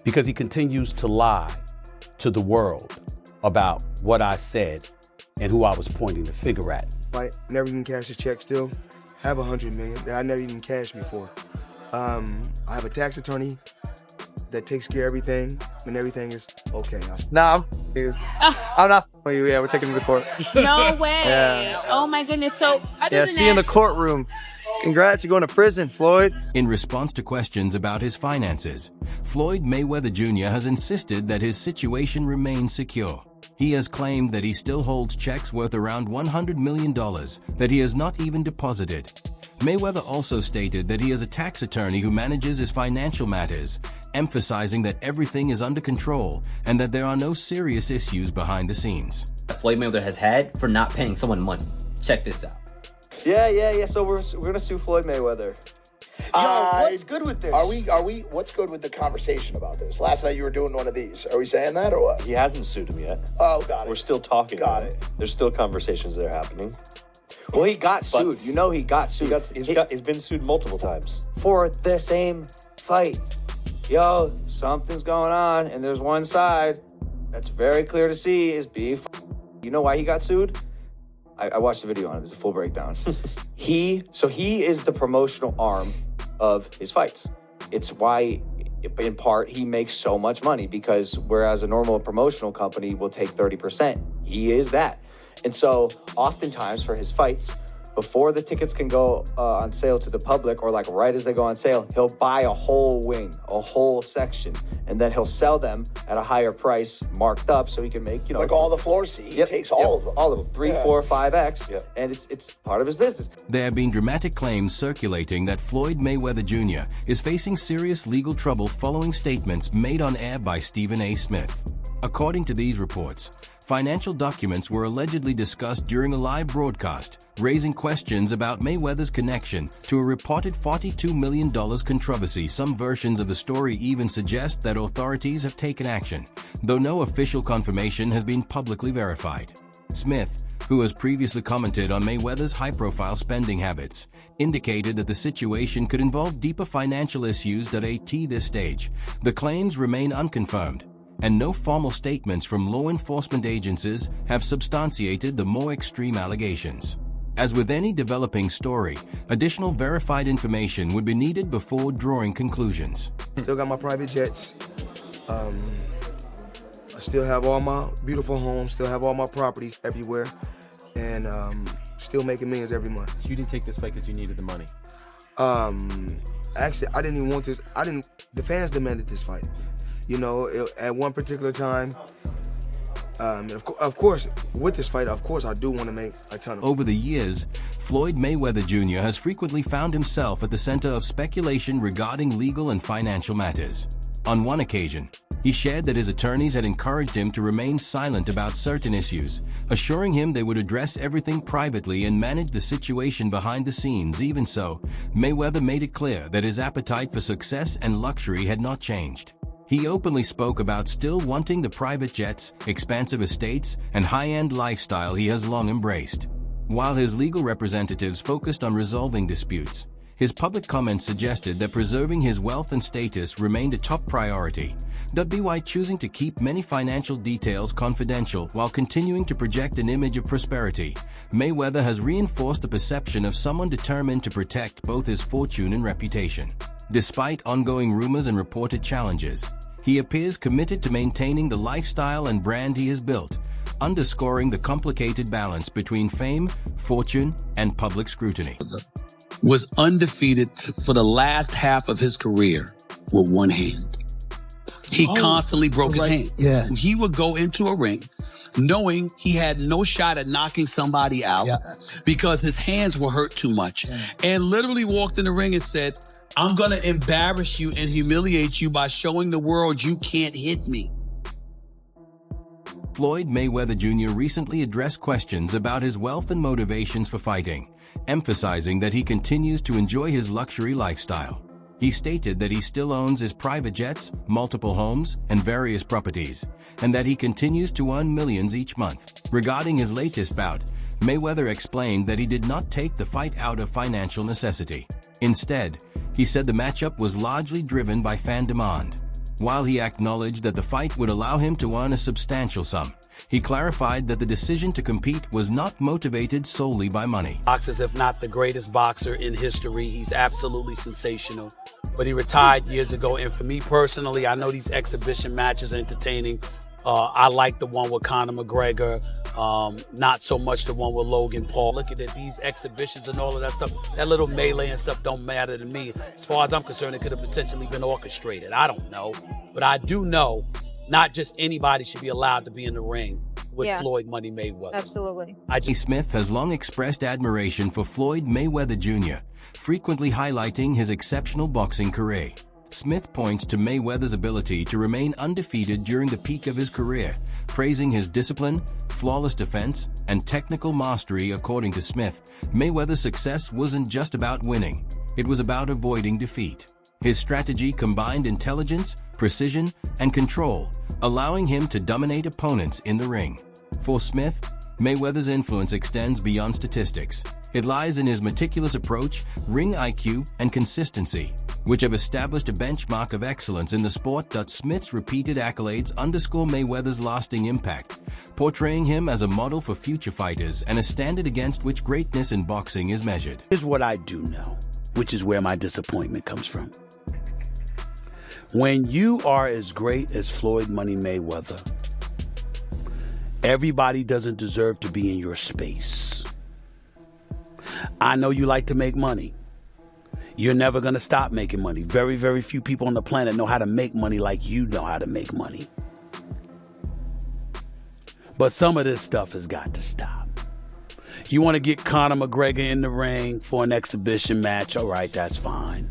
because he continues to lie to the world about what I said and who I was pointing the finger at. Right, never even cashed a check still. Have $100 million that I never even cashed before. I have a tax attorney that takes care of everything, and everything is okay. Nah, I'm not with you. Yeah, we're taking him to court. No way. Yeah. Oh my goodness. So other than See you in the courtroom. Congrats, you're going to prison, Floyd. In response to questions about his finances, Floyd Mayweather Jr. has insisted that his situation remains secure. He has claimed that he still holds checks worth around $100 million that he has not even deposited. Mayweather also stated that he is a tax attorney who manages his financial matters, emphasizing that everything is under control and that there are no serious issues behind the scenes. Floyd Mayweather has had for not paying someone money. Check this out. Yeah. So we're gonna sue Floyd Mayweather. Yo, what's good with this? What's good with the conversation about this? Last night you were doing one of these. Are we saying that or what? He hasn't sued him yet. Oh, got it. We're still talking Got about it. There's still conversations that are happening. Well, he got sued. You know he got sued. He's been sued multiple times. For the same fight. Yo, something's going on, and there's one side that's very clear to see is beef. You know why he got sued? I watched the video on it. There's a full breakdown. He is the promotional arm of his fights. It's why, in part, he makes so much money, because whereas a normal promotional company will take 30%, he is that. And so oftentimes for his fights, before the tickets can go on sale to the public, or like right as they go on sale, he'll buy a whole wing, a whole section, and then he'll sell them at a higher price, marked up, so he can make, like all the floor seats. He takes all of them. All of them, 3, 4, 5x, and it's part of his business. There have been dramatic claims circulating that Floyd Mayweather Jr. is facing serious legal trouble following statements made on air by Stephen A. Smith. According to these reports, financial documents were allegedly discussed during a live broadcast, raising questions about Mayweather's connection to a reported $42 million controversy. Some versions of the story even suggest that authorities have taken action, though no official confirmation has been publicly verified. Smith, who has previously commented on Mayweather's high-profile spending habits, indicated that the situation could involve deeper financial issues. At this stage, the claims remain unconfirmed, and no formal statements from law enforcement agencies have substantiated the more extreme allegations. As with any developing story, additional verified information would be needed before drawing conclusions. Still got my private jets. I still have all my beautiful homes, still have all my properties everywhere, and still making millions every month. So you didn't take this fight because you needed the money? Actually, I didn't even want this. The fans demanded this fight. You know, at one particular time, of course, with this fight, of course, I do want to make a ton of. Over the years, Floyd Mayweather Jr. has frequently found himself at the center of speculation regarding legal and financial matters. On one occasion, he shared that his attorneys had encouraged him to remain silent about certain issues, assuring him they would address everything privately and manage the situation behind the scenes. Even so, Mayweather made it clear that his appetite for success and luxury had not changed. He openly spoke about still wanting the private jets, expansive estates, and high-end lifestyle he has long embraced. While his legal representatives focused on resolving disputes, his public comments suggested that preserving his wealth and status remained a top priority. By choosing to keep many financial details confidential while continuing to project an image of prosperity, Mayweather has reinforced the perception of someone determined to protect both his fortune and reputation. Despite ongoing rumors and reported challenges, he appears committed to maintaining the lifestyle and brand he has built, underscoring the complicated balance between fame, fortune, and public scrutiny. Was undefeated for the last half of his career with one hand. He constantly broke his hand. Yeah. He would go into a ring knowing he had no shot at knocking somebody out because his hands were hurt too much. And literally walked in the ring and said, I'm going to embarrass you and humiliate you by showing the world you can't hit me. Floyd Mayweather Jr. recently addressed questions about his wealth and motivations for fighting, emphasizing that he continues to enjoy his luxury lifestyle. He stated that he still owns his private jets, multiple homes, and various properties, and that he continues to earn millions each month. Regarding his latest bout, Mayweather explained that he did not take the fight out of financial necessity. Instead, he said the matchup was largely driven by fan demand. While he acknowledged that the fight would allow him to earn a substantial sum, he clarified that the decision to compete was not motivated solely by money. Boxers, if not the greatest boxer in history. He's absolutely sensational. But he retired years ago, and for me personally, I know these exhibition matches are entertaining. I like the one with Conor McGregor, not so much the one with Logan Paul. Looking at these exhibitions and all of that stuff, that little melee and stuff don't matter to me. As far as I'm concerned, it could have potentially been orchestrated. I don't know. But I do know not just anybody should be allowed to be in the ring with Floyd Money Mayweather. Absolutely. Smith has long expressed admiration for Floyd Mayweather Jr., frequently highlighting his exceptional boxing career. Smith points to Mayweather's ability to remain undefeated during the peak of his career, praising his discipline, flawless defense, and technical mastery. According to Smith, Mayweather's success wasn't just about winning, it was about avoiding defeat. His strategy combined intelligence, precision, and control, allowing him to dominate opponents in the ring. For Smith, Mayweather's influence extends beyond statistics. It lies in his meticulous approach, ring IQ, and consistency, which have established a benchmark of excellence in the sport. Smith's repeated accolades underscore Mayweather's lasting impact, portraying him as a model for future fighters and a standard against which greatness in boxing is measured. Here's what I do know, which is where my disappointment comes from. When you are as great as Floyd Money Mayweather, everybody doesn't deserve to be in your space. I know you like to make money. You're never going to stop making money. Very, very few people on the planet know how to make money like you know how to make money. But some of this stuff has got to stop. You want to get Conor McGregor in the ring for an exhibition match? All right, that's fine.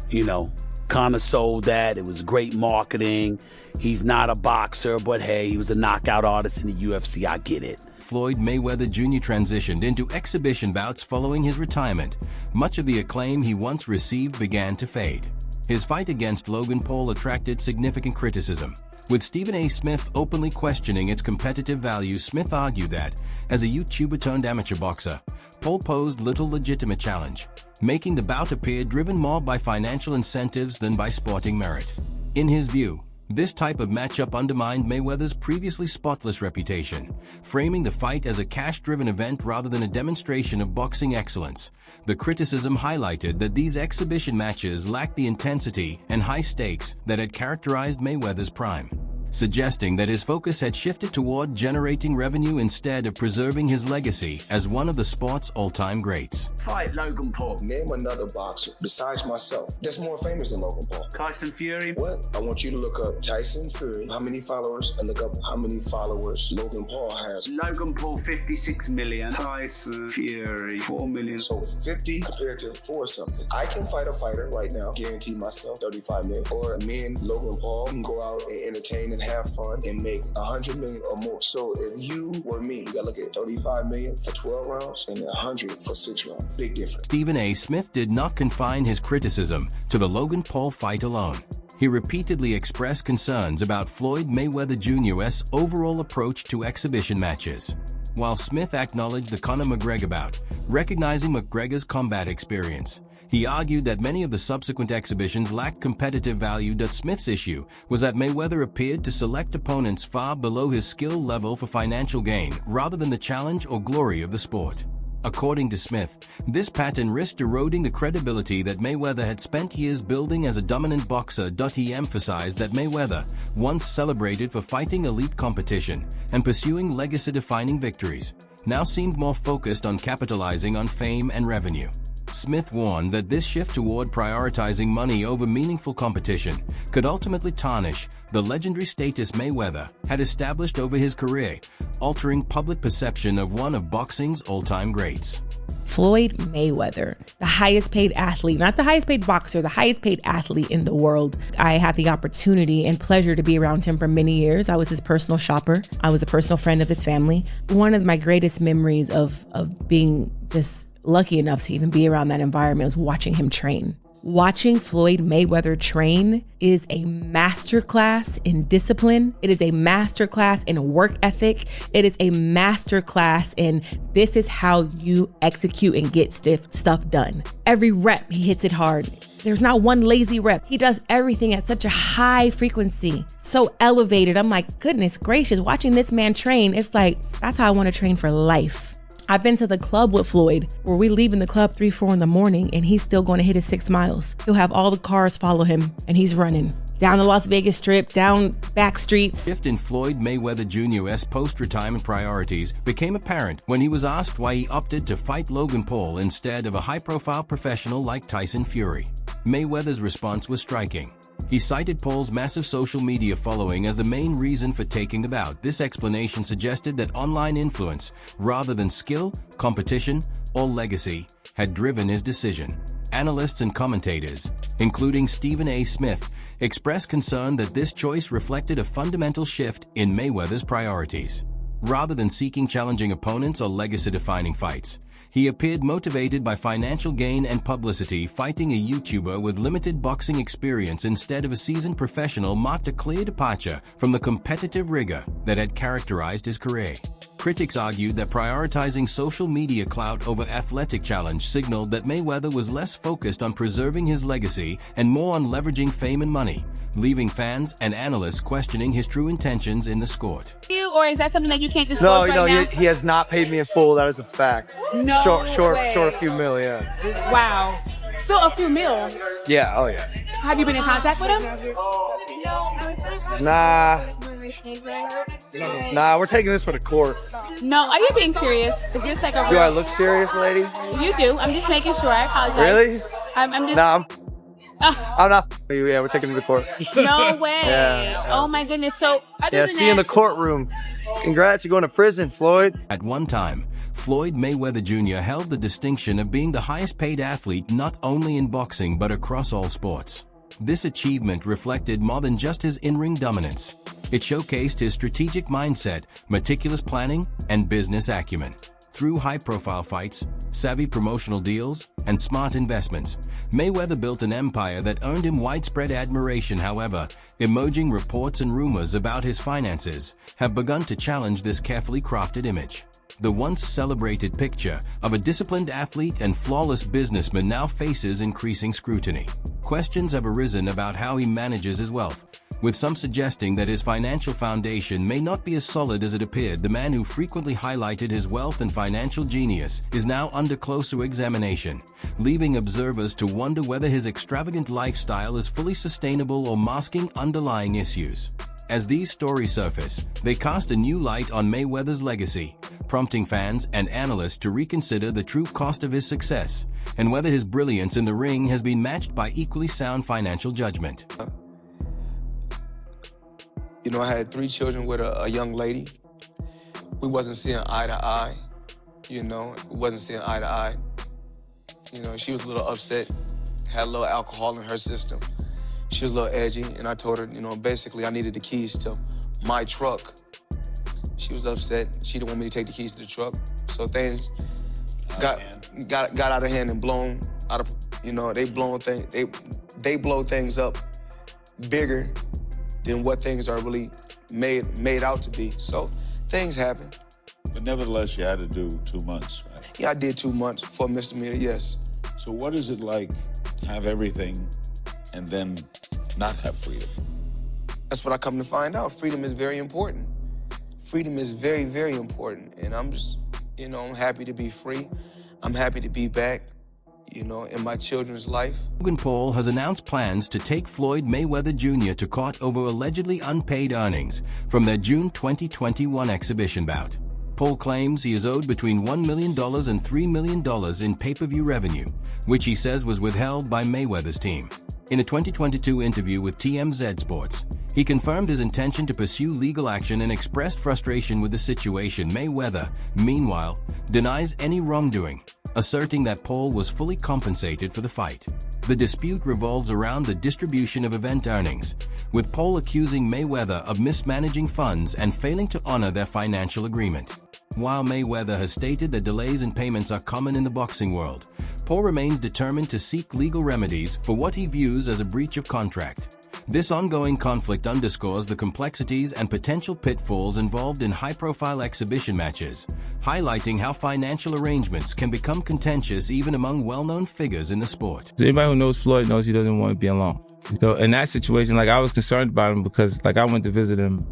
You know, Conor sold that. It was great marketing. He's not a boxer, but hey, he was a knockout artist in the UFC. I get it. Floyd Mayweather Jr. transitioned into exhibition bouts following his retirement. Much of the acclaim he once received began to fade. His fight against Logan Paul attracted significant criticism, with Stephen A. Smith openly questioning its competitive value. Smith argued that, as a YouTuber-turned-amateur boxer, Paul posed little legitimate challenge, making the bout appear driven more by financial incentives than by sporting merit. In his view, this type of matchup undermined Mayweather's previously spotless reputation, framing the fight as a cash-driven event rather than a demonstration of boxing excellence. The criticism highlighted that these exhibition matches lacked the intensity and high stakes that had characterized Mayweather's prime, suggesting that his focus had shifted toward generating revenue instead of preserving his legacy as one of the sport's all-time greats. Fight Logan Paul. Name another boxer besides myself that's more famous than Logan Paul. Tyson Fury. What? I want you to look up Tyson Fury, how many followers, and look up how many followers Logan Paul has. Logan Paul, 56 million. Tyson Fury, 4 million. So 50 compared to 4 something. I can fight a fighter right now, guarantee myself 35 million. Or me and Logan Paul can go out and entertain and have fun and make 100 million or more. So if you were me, you gotta look at 35 million for 12 rounds and 100 for 6 rounds. Big difference. Stephen A. Smith did not confine his criticism to the Logan Paul fight alone. He repeatedly expressed concerns about Floyd Mayweather Jr.'s overall approach to exhibition matches. While Smith acknowledged the Conor McGregor bout, recognizing McGregor's combat experience, he argued that many of the subsequent exhibitions lacked competitive value. Smith's issue was that Mayweather appeared to select opponents far below his skill level for financial gain rather than the challenge or glory of the sport. According to Smith, this pattern risked eroding the credibility that Mayweather had spent years building as a dominant boxer. He emphasized that Mayweather, once celebrated for fighting elite competition and pursuing legacy-defining victories, now seemed more focused on capitalizing on fame and revenue. Smith warned that this shift toward prioritizing money over meaningful competition could ultimately tarnish the legendary status Mayweather had established over his career, altering public perception of one of boxing's all-time greats. Floyd Mayweather, the highest paid athlete, not the highest paid boxer, the highest paid athlete in the world. I had the opportunity and pleasure to be around him for many years. I was his personal shopper. I was a personal friend of his family. One of my greatest memories of being just lucky enough to even be around that environment was watching him train. Watching Floyd Mayweather train is a masterclass in discipline. It is a masterclass in work ethic. It is a masterclass in this is how you execute and get stuff done. Every rep, he hits it hard. There's not one lazy rep. He does everything at such a high frequency, so elevated. I'm like, goodness gracious, watching this man train, it's like, that's how I want to train for life. I've been to the club with Floyd where we leave in the club 3, 4 in the morning and he's still going to hit his 6 miles. He'll have all the cars follow him and he's running down the Las Vegas Strip, down back streets. Shift in Floyd Mayweather Jr.'s post-retirement priorities became apparent when he was asked why he opted to fight Logan Paul instead of a high-profile professional like Tyson Fury. Mayweather's response was striking. He cited Paul's massive social media following as the main reason for taking the bout. This explanation suggested that online influence, rather than skill, competition, or legacy, had driven his decision. Analysts and commentators, including Stephen A. Smith, expressed concern that this choice reflected a fundamental shift in Mayweather's priorities. Rather than seeking challenging opponents or legacy-defining fights, he appeared motivated by financial gain and publicity. Fighting a YouTuber with limited boxing experience instead of a seasoned professional marked a clear departure from the competitive rigor that had characterized his career. Critics argued that prioritizing social media clout over athletic challenge signaled that Mayweather was less focused on preserving his legacy and more on leveraging fame and money, leaving fans and analysts questioning his true intentions in the sport. Or is that something that you can't disclose right now? He has not paid me in full. That is a fact. No Short way. a few mil, yeah. Wow. Still a few mil. Yeah, oh yeah. Have you been in contact with him? Nah, we're taking this for the court. No, are you being serious? Is this like a Do I look serious, lady? You do. I'm just making sure. I apologize. Really? I'm just... Nah, I'm not. Yeah, we're taking it to the court. No way. Yeah. Oh my goodness. So, See you in the courtroom. Congrats, you're going to prison, Floyd. At one time, Floyd Mayweather Jr. held the distinction of being the highest-paid athlete not only in boxing but across all sports. This achievement reflected more than just his in-ring dominance. It showcased his strategic mindset, meticulous planning, and business acumen. Through high-profile fights, savvy promotional deals, and smart investments, Mayweather built an empire that earned him widespread admiration. However, emerging reports and rumors about his finances have begun to challenge this carefully crafted image. The once celebrated picture of a disciplined athlete and flawless businessman now faces increasing scrutiny. Questions have arisen about how he manages his wealth, with some suggesting that his financial foundation may not be as solid as it appeared. The man who frequently highlighted his wealth and financial genius is now under closer examination, leaving observers to wonder whether his extravagant lifestyle is fully sustainable or masking underlying issues. As these stories surface, they cast a new light on Mayweather's legacy, prompting fans and analysts to reconsider the true cost of his success and whether his brilliance in the ring has been matched by equally sound financial judgment. You know, I had 3 children with a young lady. We wasn't seeing eye to eye, we wasn't seeing eye to eye. She was a little upset, had a little alcohol in her system. She was a little edgy, and I told her, basically I needed the keys to my truck. She was upset. She didn't want me to take the keys to the truck. So things got out of hand and blown out of, they blow things up bigger than what things are really made out to be. So things happen. But nevertheless, you had to do 2 months, right? Yeah, I did 2 months for a misdemeanor, yes. So what is it like to have everything and then not have freedom? That's what I come to find out. Freedom is very important. Freedom is very, very important. And I'm just, I'm happy to be free. I'm happy to be back, in my children's life. Logan Paul has announced plans to take Floyd Mayweather Jr. to court over allegedly unpaid earnings from their June 2021 exhibition bout. Paul claims he is owed between $1 million and $3 million in pay-per-view revenue, which he says was withheld by Mayweather's team. In a 2022 interview with TMZ Sports, he confirmed his intention to pursue legal action and expressed frustration with the situation. Mayweather, meanwhile, denies any wrongdoing, asserting that Paul was fully compensated for the fight. The dispute revolves around the distribution of event earnings, with Paul accusing Mayweather of mismanaging funds and failing to honor their financial agreement. While Mayweather has stated that delays in payments are common in the boxing world, Paul remains determined to seek legal remedies for what he views as a breach of contract. This ongoing conflict underscores the complexities and potential pitfalls involved in high-profile exhibition matches, highlighting how financial arrangements can become contentious even among well-known figures in the sport. Anybody who knows Floyd knows he doesn't want to be alone. So in that situation, like, I was concerned about him because, like, I went to visit him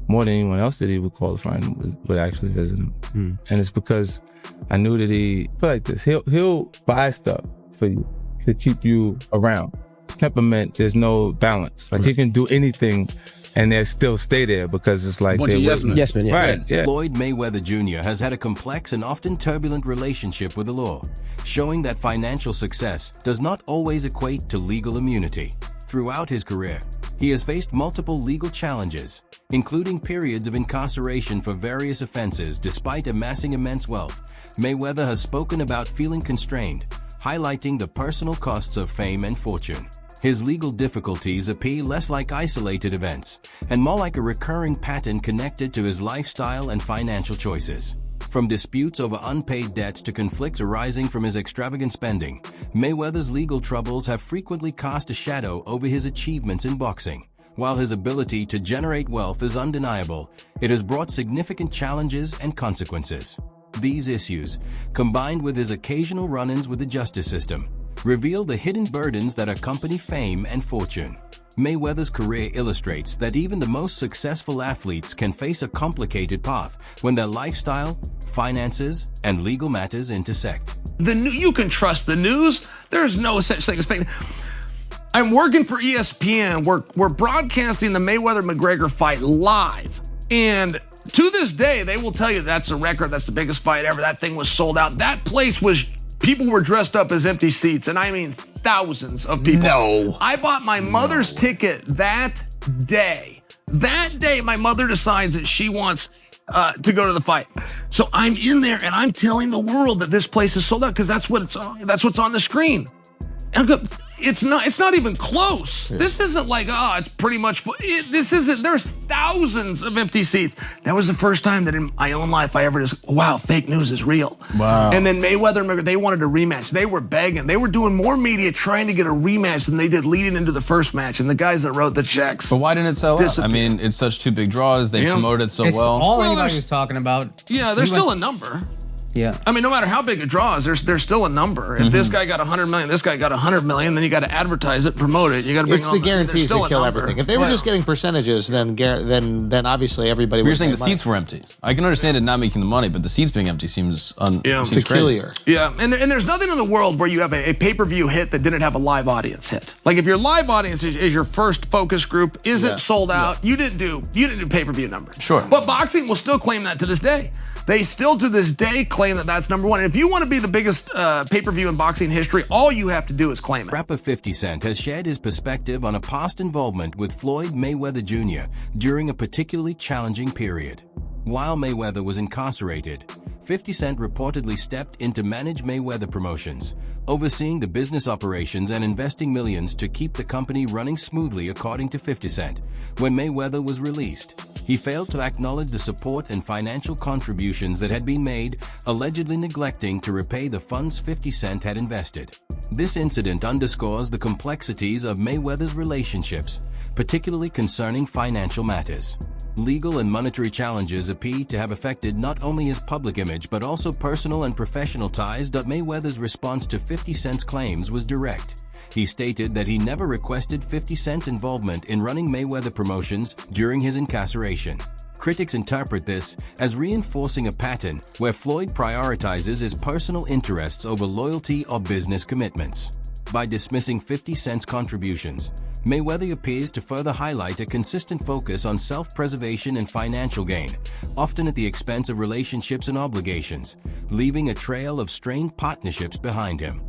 more than anyone else that he would qualify and would actually visit him. And it's because I knew that I feel like this. He'll buy stuff for you to keep you around. His temperament, there's no balance. Like, he can do anything and they still stay there because it's like they're Yes, man. Right, yeah. Floyd Mayweather Jr. has had a complex and often turbulent relationship with the law, showing that financial success does not always equate to legal immunity. Throughout his career, he has faced multiple legal challenges, including periods of incarceration for various offenses. Despite amassing immense wealth, Mayweather has spoken about feeling constrained, highlighting the personal costs of fame and fortune. His legal difficulties appear less like isolated events and more like a recurring pattern connected to his lifestyle and financial choices. From disputes over unpaid debts to conflicts arising from his extravagant spending, Mayweather's legal troubles have frequently cast a shadow over his achievements in boxing. While his ability to generate wealth is undeniable, it has brought significant challenges and consequences. These issues, combined with his occasional run-ins with the justice system, reveal the hidden burdens that accompany fame and fortune. Mayweather's career illustrates that even the most successful athletes can face a complicated path when their lifestyle, finances, and legal matters intersect. You can trust the news. There's no such thing as fake. I'm working for ESPN. We're broadcasting the Mayweather-McGregor fight live. And to this day, they will tell you that's a record. That's the biggest fight ever. That thing was sold out. That place was, people were dressed up as empty seats. And I mean thousands of people. No. I bought my mother's ticket that day. That day, my mother decides that she wants to go to the fight. So I'm in there and I'm telling the world that this place is sold out because that's what's on the screen. And I go, it's not even close. Yeah. This isn't like, it's pretty much full. This isn't, there's thousands of empty seats. That was the first time that in my own life I ever just, wow, fake news is real. Wow. And then Mayweather, they wanted a rematch. They were begging. They were doing more media trying to get a rematch than they did leading into the first match. And the guys that wrote the checks. But why didn't it sell out? I mean, it's such two big draws. They promoted it so well. All anybody was talking about. Yeah, there's still a number. Yeah. I mean, no matter how big a draw is, there's still a number. If this guy got 100 million, this guy got 100 million, then you got to advertise it, promote it. You got to bring. It's the guarantees that kill everything. If they were just getting percentages, then obviously everybody. You're saying the seats were empty. I can understand it not making the money, but the seats being empty seems peculiar. Yeah, and there's nothing in the world where you have a pay-per-view hit that didn't have a live audience hit. Like if your live audience is your first focus group, isn't sold out, you didn't do pay-per-view numbers. Sure. But boxing will still claim that to this day. They still, to this day, claim that that's number one. And if you want to be the biggest pay-per-view in boxing history, all you have to do is claim it. Rapper 50 Cent has shared his perspective on a past involvement with Floyd Mayweather Jr. during a particularly challenging period. While Mayweather was incarcerated, 50 Cent reportedly stepped in to manage Mayweather Promotions, overseeing the business operations and investing millions to keep the company running smoothly. According to 50 Cent, when Mayweather was released, he failed to acknowledge the support and financial contributions that had been made, allegedly neglecting to repay the funds 50 Cent had invested. This incident underscores the complexities of Mayweather's relationships, particularly concerning financial matters. Legal and monetary challenges appear to have affected not only his public image but also personal and professional ties. Mayweather's response to 50 Cent's claims was direct. He stated that he never requested 50 Cent's involvement in running Mayweather Promotions during his incarceration. Critics interpret this as reinforcing a pattern where Floyd prioritizes his personal interests over loyalty or business commitments. By dismissing 50 Cent's contributions, Mayweather appears to further highlight a consistent focus on self-preservation and financial gain, often at the expense of relationships and obligations, leaving a trail of strained partnerships behind him.